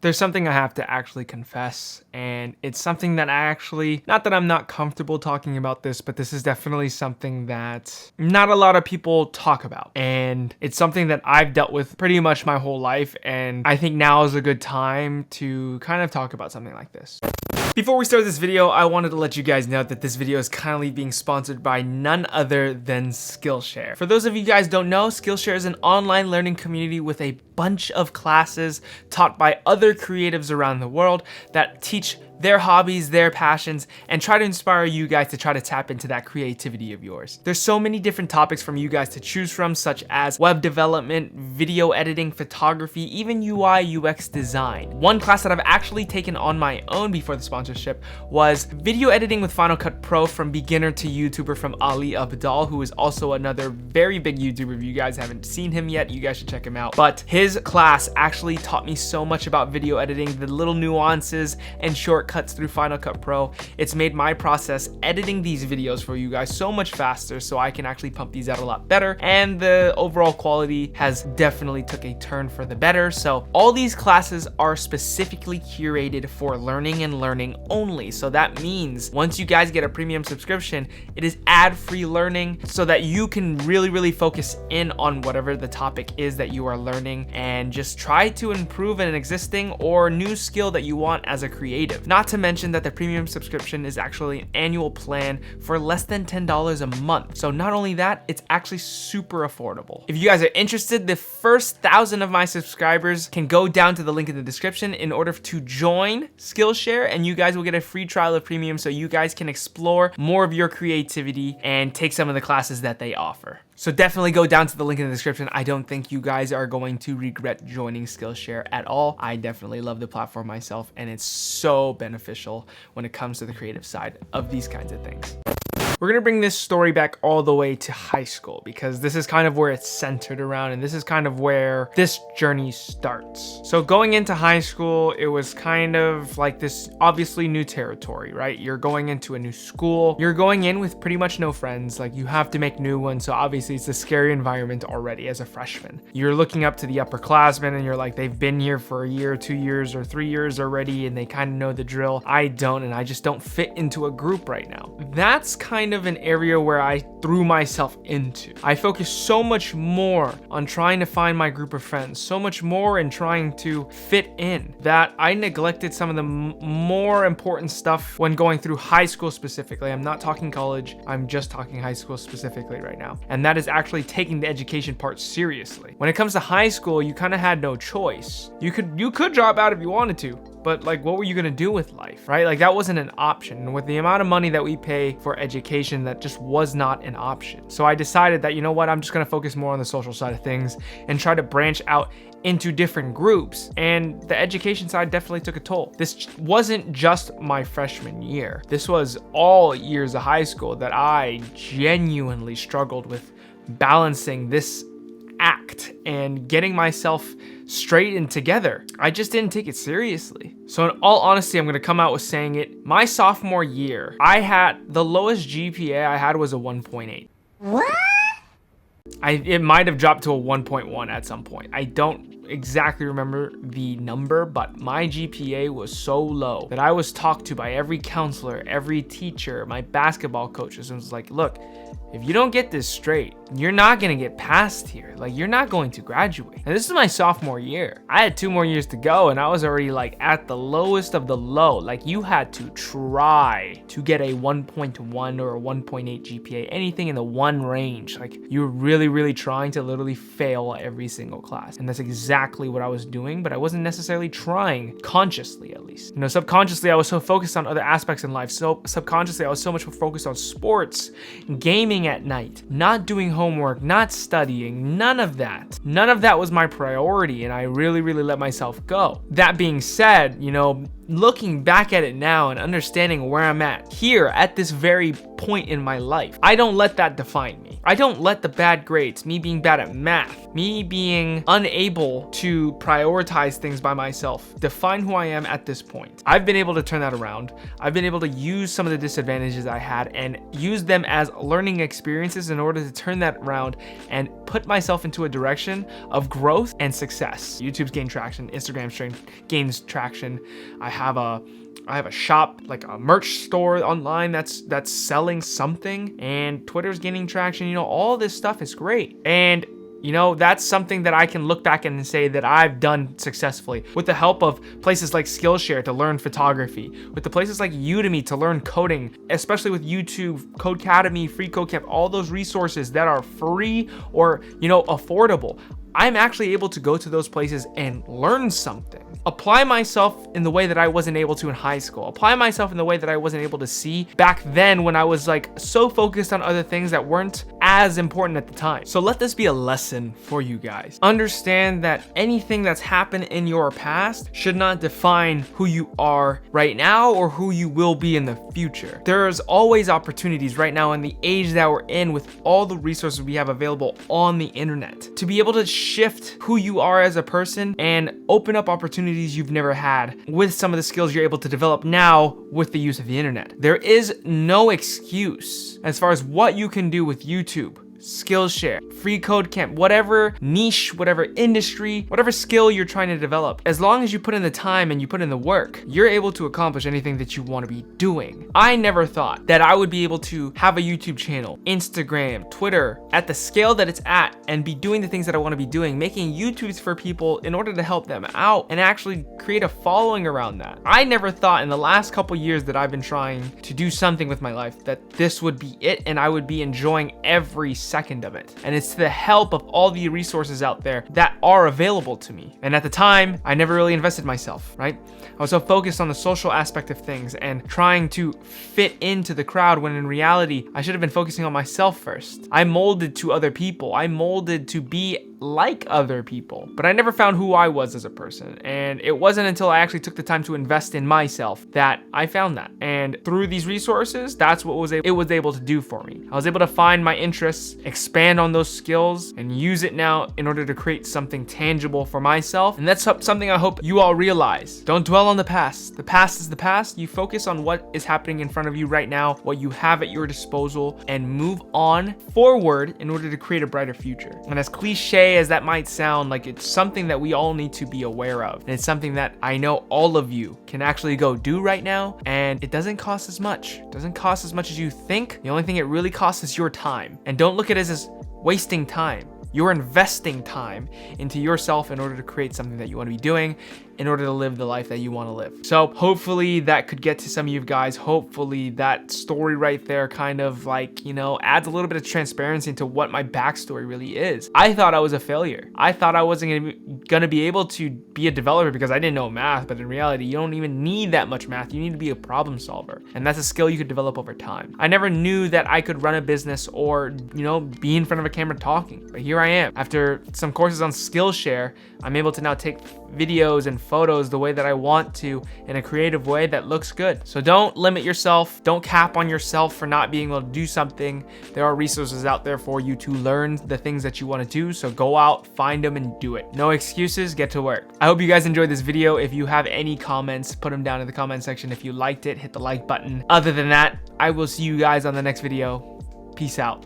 There's something I have to actually confess, and it's something that I actually, not that I'm not comfortable talking about this, but this is definitely something that not a lot of people talk about. And it's something that I've dealt with pretty much my whole life, and I think now is a good time to kind of talk about something like this. Before we start this video, I wanted to let you guys know that this video is kindly being sponsored by none other than Skillshare. For those of you guys who don't know, Skillshare is an online learning community with a bunch of classes taught by other creatives around the world that teach their hobbies, their passions, and try to inspire you guys to try to tap into that creativity of yours. There's so many different topics from you guys to choose from, such as web development, video editing, photography, even UI, UX design. One class that I've actually taken on my own before the sponsorship was video editing with Final Cut Pro from beginner to YouTuber from Ali Abdal, who is also another very big YouTuber. If you guys haven't seen him yet, you guys should check him out. But his class actually taught me so much about video editing, the little nuances and shortcuts through Final Cut Pro. It's made my process editing these videos for you guys so much faster, so I can actually pump these out a lot better, and the overall quality has definitely took a turn for the better. So all these classes are specifically curated for learning and learning only. So that means once you guys get a premium subscription, it is ad-free learning so that you can really focus in on whatever the topic is that you are learning and just try to improve an existing or new skill that you want as a creative. Not to mention that the premium subscription is actually an annual plan for less than $10 a month. So not only that, it's actually super affordable. If you guys are interested, the first 1,000 of my subscribers can go down to the link in the description in order to join Skillshare, and you guys will get a free trial of premium so you guys can explore more of your creativity and take some of the classes that they offer. So definitely go down to the link in the description. I don't think you guys are going to regret joining Skillshare at all. I definitely love the platform myself, and it's so beneficial when it comes to the creative side of these kinds of things. We're gonna bring this story back all the way to high school because this is kind of where it's centered around, and this is kind of where this journey starts. So going into high school, it was kind of like this obviously new territory, right? You're going into a new school. You're going in with pretty much no friends. Like, you have to make new ones. So obviously it's a scary environment already as a freshman. You're looking up to the upperclassmen and you're like, they've been here for a year, 2 years, or 3 years already, and they kind of know the drill. I don't, and I just don't fit into a group right now. That's kind of an area where I threw myself into. I focused so much more on trying to find my group of friends, so much more in trying to fit in, that I neglected some of the more important stuff when going through high school specifically. I'm not talking college, I'm just talking high school specifically right now. And that is actually taking the education part seriously. When it comes to high school, you kind of had no choice. You could drop out if you wanted to, but like, what were you gonna do with life, right? Like, that wasn't an option. And with the amount of money that we pay for education, that just was not an option. So I decided that, you know what, I'm just gonna focus more on the social side of things and try to branch out into different groups. And the education side definitely took a toll. This wasn't just my freshman year. This was all years of high school that I genuinely struggled with balancing this act and getting myself straight and together. I just didn't take it seriously. So in all honesty, I'm gonna come out with saying it. My sophomore year, I had the lowest GPA I had was a 1.8. What? It might have dropped to a 1.1 at some point. I don't exactly remember the number, but my GPA was so low that I was talked to by every counselor, every teacher, my basketball coaches, and was like, look, if you don't get this straight, you're not gonna get past here. Like, you're not going to graduate. And this is my sophomore year. I had 2 more years to go, and I was already like at the lowest of the low. Like, you had to try to get a 1.1 or a 1.8 GPA, anything in the 1 range. Like, you were really trying to literally fail every single class. And that's exactly what I was doing, but I wasn't necessarily trying consciously, at least. You know, subconsciously, I was so focused on other aspects in life. So subconsciously, I was so much more focused on sports, gaming at night, not doing homework, not studying, none of that. None of that was my priority, and I really let myself go. That being said, you know, looking back at it now and understanding where I'm at here at this very point in my life, I don't let that define me. I don't let the bad grades, me being bad at math, me being unable to prioritize things by myself, define who I am at this point. I've been able to turn that around. I've been able to use some of the disadvantages I had and use them as learning experiences in order to turn that around and put myself into a direction of growth and success. YouTube's gained traction, Instagram gains traction. I have a shop, like a merch store online that's selling something, and Twitter's gaining traction. You know, all this stuff is great. And you know, that's something that I can look back and say that I've done successfully with the help of places like Skillshare to learn photography, with the places like Udemy to learn coding, especially with YouTube, Codecademy, Free Code Camp, all those resources that are free or, you know, affordable. I'm actually able to go to those places and learn something. Apply myself in the way that I wasn't able to in high school. Apply myself in the way that I wasn't able to see back then when I was like so focused on other things that weren't as important at the time. So let this be a lesson for you guys. Understand that anything that's happened in your past should not define who you are right now or who you will be in the future. There's always opportunities right now in the age that we're in with all the resources we have available on the internet to be able to shift who you are as a person and open up opportunities you've never had with some of the skills you're able to develop now with the use of the internet. There is no excuse as far as what you can do with YouTube, Skillshare, Free Code Camp, whatever niche, whatever industry, whatever skill you're trying to develop. As long as you put in the time and you put in the work, you're able to accomplish anything that you want to be doing. I never thought that I would be able to have a YouTube channel, Instagram, Twitter, at the scale that it's at and be doing the things that I want to be doing, making YouTubes for people in order to help them out and actually create a following around that. I never thought in the last couple years that I've been trying to do something with my life that this would be it and I would be enjoying every second of it. And it's the help of all the resources out there that are available to me. And at the time, I never really invested myself, right? I was so focused on the social aspect of things and trying to fit into the crowd when in reality, I should have been focusing on myself first. I molded to other people. I molded to be like other people, but I never found who I was as a person. And it wasn't until I actually took the time to invest in myself that I found that. And through these resources, that's what it was able to do for me. I was able to find my interests, expand on those skills, and use it now in order to create something tangible for myself. And that's something I hope you all realize. Don't dwell on the past. The past is the past. You focus on what is happening in front of you right now, what you have at your disposal, and move on forward in order to create a brighter future. And as cliche as that might sound, like it's something that we all need to be aware of. And it's something that I know all of you can actually go do right now. And it doesn't cost as much. It doesn't cost as much as you think. The only thing it really costs is your time. And don't look at it as wasting time. You're investing time into yourself in order to create something that you want to be doing, in order to live the life that you want to live. So hopefully that could get to some of you guys. Hopefully that story right there kind of like, you know, adds a little bit of transparency into what my backstory really is. I thought I was a failure. I thought I wasn't gonna be able to be a developer because I didn't know math, but in reality, you don't even need that much math. You need to be a problem solver. And that's a skill you could develop over time. I never knew that I could run a business or, you know, be in front of a camera talking, but here I am. After some courses on Skillshare, I'm able to now take videos and photos the way that I want to in a creative way that looks good. So don't limit yourself. Don't cap on yourself for not being able to do something. There are resources out there for you to learn the things that you want to do. So go out, find them, and do it. No excuses, get to work. I hope you guys enjoyed this video. If you have any comments, put them down in the comment section. If you liked it, hit the like button. Other than that, I will see you guys on the next video. Peace out.